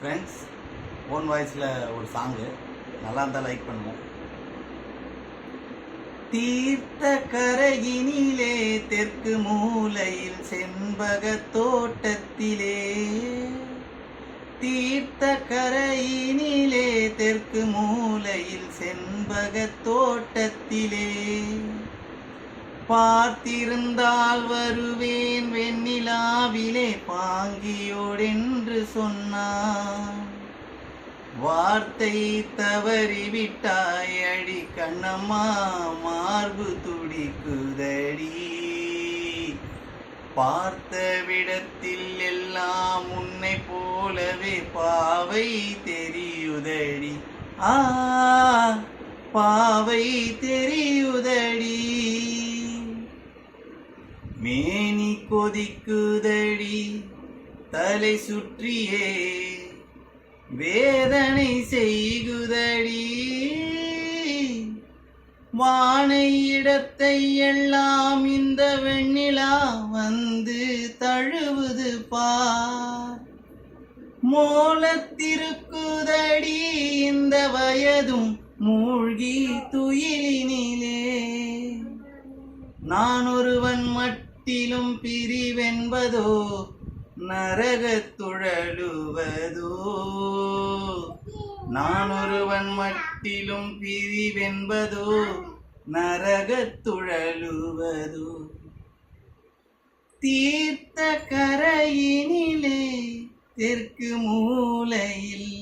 Friends, own வாய்ஸில் ஒரு song நல்லா இருந்தால் லைக் பண்ணுவோம். தீர்த்த கரையினிலே தெற்கு மூலையில் செண்பக தோட்டத்திலே, தீர்த்த கரையினிலே தெற்கு மூலையில் செண்பக தோட்டத்திலே, பார்த்திருந்தால் வருவேன் வெண்ணிலாவிலே பாங்கியோடென்று சொன்னான். வார்த்தை தவறிவிட்டாய் அடி கண்ணம்மா, மார்பு துடிக்குதடி. பார்த்த விடத்தில் எல்லாம் உன்னை போலவே பாவை தெரியுதடி. பாவை தெரியுதடி. மேனி கொதிக்குதடி, தலை சுற்றியே வேதனை செய்குதடி. வானை இடத்தை எல்லாம் இந்த வெண்ணிலா வந்து தழுவுது பார். மோலத்திருக்குதடி இந்த வயதும் மூழ்கி துயிலினிலே. நான் ஒருவன் மட்டிலும் பிரிவென்பதோ நரகத்துழலுவதோ. நான் ஒருவன் மட்டிலும் பிரிவென்பதோ நரகத்துழலுவதோ. தீர்த்த கரையினிலே தெற்கு மூலையில்